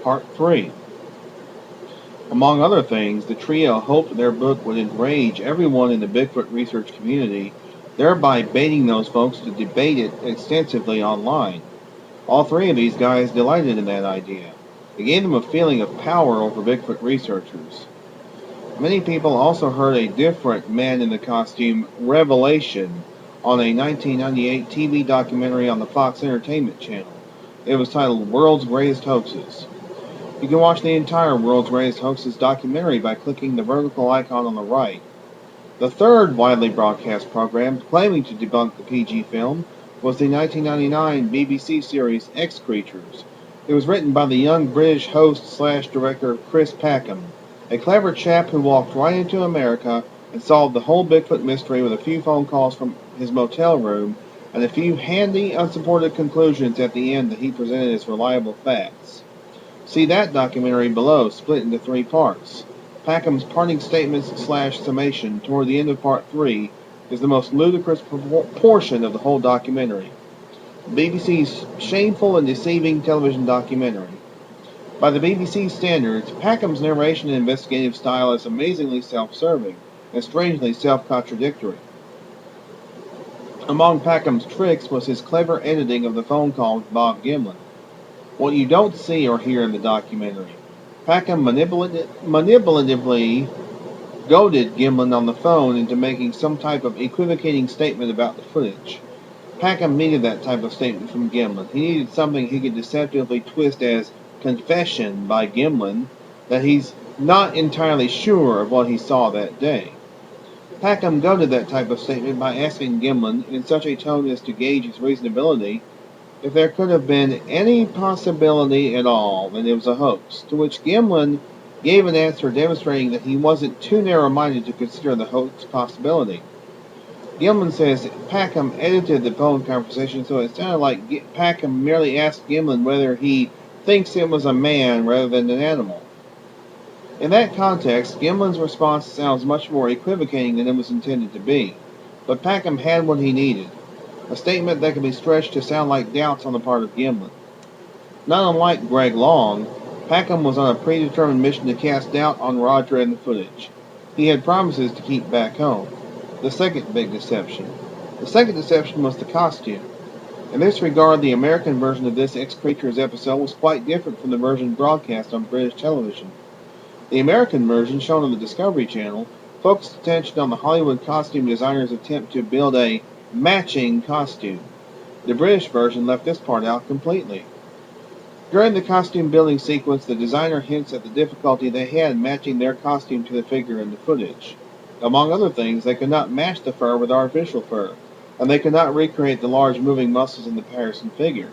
Part 3. Among other things, the trio hoped their book would enrage everyone in the Bigfoot research community, thereby baiting those folks to debate it extensively online. All three of these guys delighted in that idea. It gave them a feeling of power over Bigfoot researchers. Many people also heard a different man in the costume revelation on a 1998 TV documentary on the Fox Entertainment Channel. It was titled World's Greatest Hoaxes. You can watch the entire World's Greatest Hoaxes documentary by clicking the vertical icon on the right. The third widely broadcast program claiming to debunk the PG film was the 1999 BBC series X Creatures. It was written by the young British host/director Chris Packham, a clever chap who walked right into America and solved the whole Bigfoot mystery with a few phone calls from his motel room and a few handy, unsupported conclusions at the end that he presented as reliable facts. See that documentary below, split into 3 parts. Packham's parting statements/summation toward the end of Part 3 is the most ludicrous portion of the whole documentary. BBC's shameful and deceiving television documentary. By the BBC standards, Packham's narration and investigative style is amazingly self-serving and strangely self-contradictory. Among Packham's tricks was his clever editing of the phone call with Bob Gimlin. What you don't see or hear in the documentary, Packham manipulatively goaded Gimlin on the phone into making some type of equivocating statement about the footage. Packham needed that type of statement from Gimlin. He needed something he could deceptively twist as confession by Gimlin that he's not entirely sure of what he saw that day. Packham goaded that type of statement by asking Gimlin, in such a tone as to gauge his reasonability, if there could have been any possibility at all that it was a hoax, to which Gimlin gave an answer demonstrating that he wasn't too narrow-minded to consider the hoax possibility. Gimlin says Packham edited the phone conversation so it sounded like Packham merely asked Gimlin whether he thinks it was a man rather than an animal. In that context, Gimlin's response sounds much more equivocating than it was intended to be, but Packham had what he needed. A statement that could be stretched to sound like doubts on the part of Gimlin. Not unlike Greg Long, Packham was on a predetermined mission to cast doubt on Roger and the footage. He had promises to keep back home. The second big deception. The second deception was the costume. In this regard, the American version of this X Creatures episode was quite different from the version broadcast on British television. The American version, shown on the Discovery Channel, focused attention on the Hollywood costume designer's attempt to build a matching costume. The British version left this part out completely. During the costume building sequence, the designer hints at the difficulty they had matching their costume to the figure in the footage. Among other things, they could not match the fur with artificial fur, and they could not recreate the large moving muscles in the Patterson figure.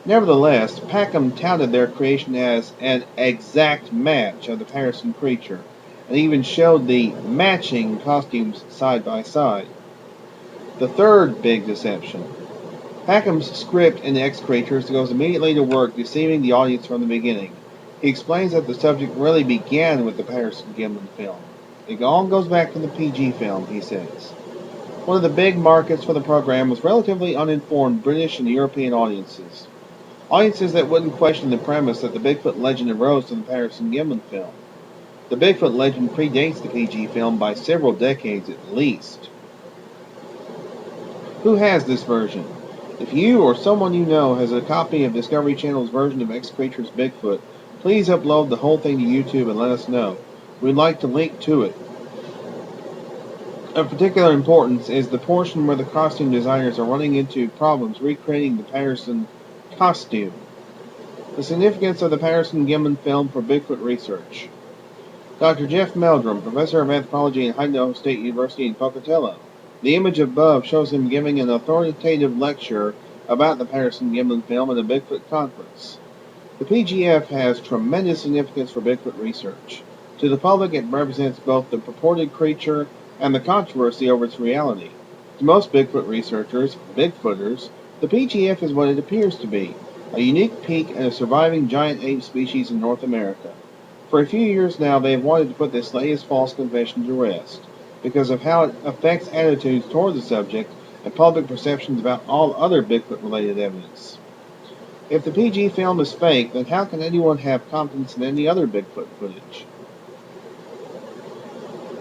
Nevertheless, Packham touted their creation as an exact match of the Patterson creature, and even showed the matching costumes side by side. The third big deception. Packham's script in X Creatures goes immediately to work deceiving the audience from the beginning. He explains that the subject really began with the Patterson-Gimlin film. It all goes back to the PG film, he says. One of the big markets for the program was relatively uninformed British and European audiences. Audiences that wouldn't question the premise that the Bigfoot legend arose from the Patterson-Gimlin film. The Bigfoot legend predates the PG film by several decades at least. Who has this version? If you or someone you know has a copy of Discovery Channel's version of X Creatures Bigfoot, please upload the whole thing to YouTube and let us know. We'd like to link to it. Of particular importance is the portion where the costume designers are running into problems recreating the Patterson costume. The significance of the Patterson-Gimlin film for Bigfoot research. Dr. Jeff Meldrum, professor of anthropology at Idaho State University in Pocatello. The image above shows him giving an authoritative lecture about the Patterson-Gimlin film at a Bigfoot conference. The PGF has tremendous significance for Bigfoot research. To the public, it represents both the purported creature and the controversy over its reality. To most Bigfoot researchers, Bigfooters, the PGF is what it appears to be, a unique peak at a surviving giant ape species in North America. For a few years now, they have wanted to put this latest false confession to rest, because of how it affects attitudes toward the subject and public perceptions about all other Bigfoot-related evidence. If the PG film is fake, then how can anyone have confidence in any other Bigfoot footage?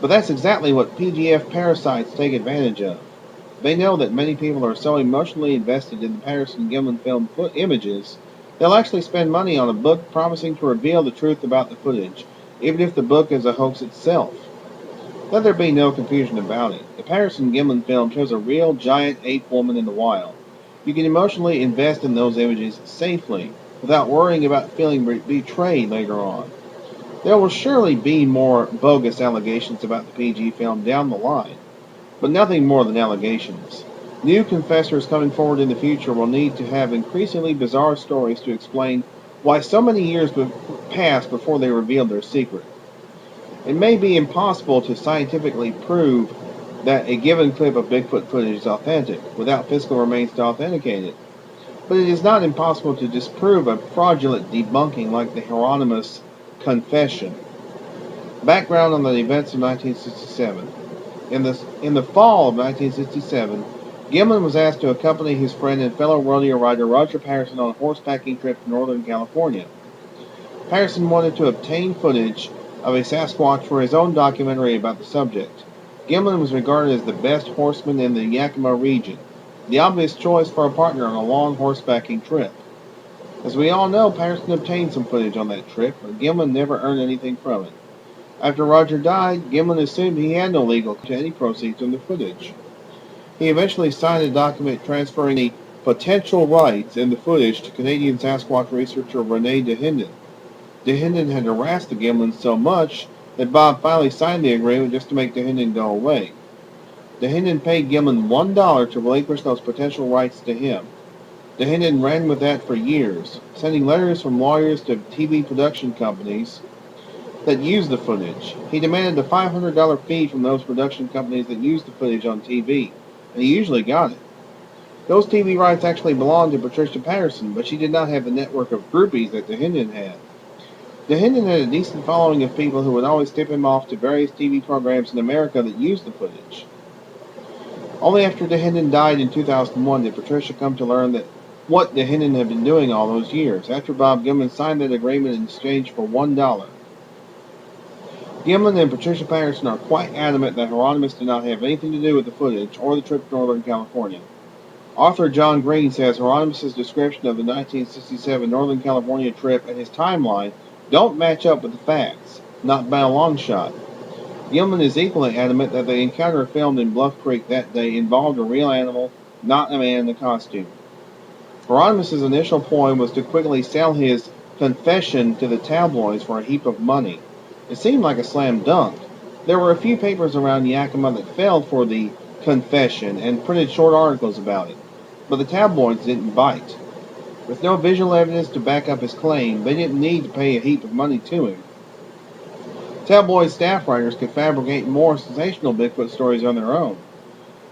But that's exactly what PGF parasites take advantage of. They know that many people are so emotionally invested in the Patterson-Gimlin film images, they'll actually spend money on a book promising to reveal the truth about the footage, even if the book is a hoax itself. Let there be no confusion about it. The Patterson-Gimlin film shows a real giant ape woman in the wild. You can emotionally invest in those images safely, without worrying about feeling betrayed later on. There will surely be more bogus allegations about the PG film down the line, but nothing more than allegations. New confessors coming forward in the future will need to have increasingly bizarre stories to explain why so many years passed before they revealed their secret. It may be impossible to scientifically prove that a given clip of Bigfoot footage is authentic without physical remains to authenticate it, but it is not impossible to disprove a fraudulent debunking like the Hieronymus confession. Background on the events of 1967. In the fall of 1967, Gimlin was asked to accompany his friend and fellow rodeo rider Roger Patterson on a horsebacking trip to Northern California. Patterson wanted to obtain footage of a Sasquatch for his own documentary about the subject. Gimlin was regarded as the best horseman in the Yakima region, the obvious choice for a partner on a long horsebacking trip. As we all know, Patterson obtained some footage on that trip, but Gimlin never earned anything from it. After Roger died, Gimlin assumed he had no legal claim to any proceeds from the footage. He eventually signed a document transferring the potential rights in the footage to Canadian Sasquatch researcher Rene DeHinden. DeHinden had harassed the Gimlins so much that Bob finally signed the agreement just to make DeHinden go away. DeHinden paid Gimlin $1 to relinquish those potential rights to him. DeHinden ran with that for years, sending letters from lawyers to TV production companies that used the footage. He demanded a $500 fee from those production companies that used the footage on TV, and he usually got it. Those TV rights actually belonged to Patricia Patterson, but she did not have the network of groupies that DeHinden had. DeHinden had a decent following of people who would always tip him off to various TV programs in America that used the footage. Only after DeHinden died in 2001 did Patricia come to learn that what DeHinden had been doing all those years, after Bob Gimlin signed that agreement in exchange for $1. Gimlin and Patricia Patterson are quite adamant that Hieronymus did not have anything to do with the footage or the trip to Northern California. Author John Green says Hieronymus' description of the 1967 Northern California trip and his timeline don't match up with the facts, not by a long shot. Gimlin is equally adamant that the encounter filmed in Bluff Creek that day involved a real animal, not a man in a costume. Hieronymus' initial ploy was to quickly sell his confession to the tabloids for a heap of money. It seemed like a slam dunk. There were a few papers around Yakima that fell for the confession and printed short articles about it, but the tabloids didn't bite. With no visual evidence to back up his claim, they didn't need to pay a heap of money to him. Tabloid staff writers could fabricate more sensational Bigfoot stories on their own.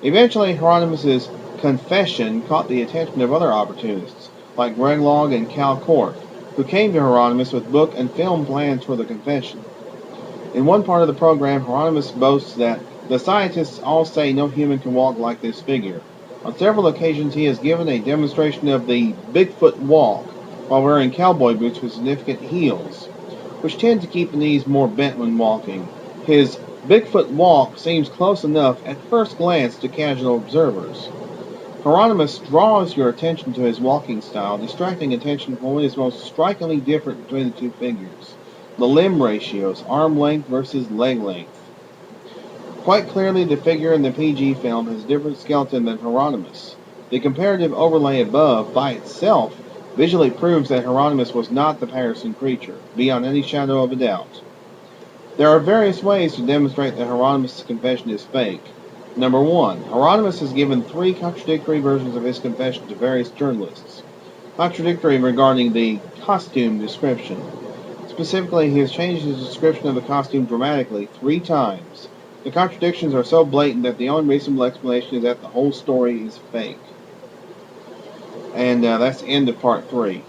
Eventually, Hieronymus' confession caught the attention of other opportunists, like Greg Long and Cal Cork, who came to Hieronymus with book and film plans for the confession. In one part of the program, Hieronymus boasts that the scientists all say no human can walk like this figure. On several occasions, he has given a demonstration of the Bigfoot walk while wearing cowboy boots with significant heels, which tend to keep the knees more bent when walking. His Bigfoot walk seems close enough at first glance to casual observers. Hieronymus draws your attention to his walking style, distracting attention from what is most strikingly different between the two figures: the limb ratios, arm length versus leg length. Quite clearly, the figure in the PG film has a different skeleton than Hieronymus. The comparative overlay above, by itself, visually proves that Hieronymus was not the Patterson creature, beyond any shadow of a doubt. There are various ways to demonstrate that Hieronymus' confession is fake. Number 1. Hieronymus has given 3 contradictory versions of his confession to various journalists. Contradictory regarding the costume description. Specifically, he has changed his description of the costume dramatically 3 times. The contradictions are so blatant that the only reasonable explanation is that the whole story is fake. And that's the end of part 3.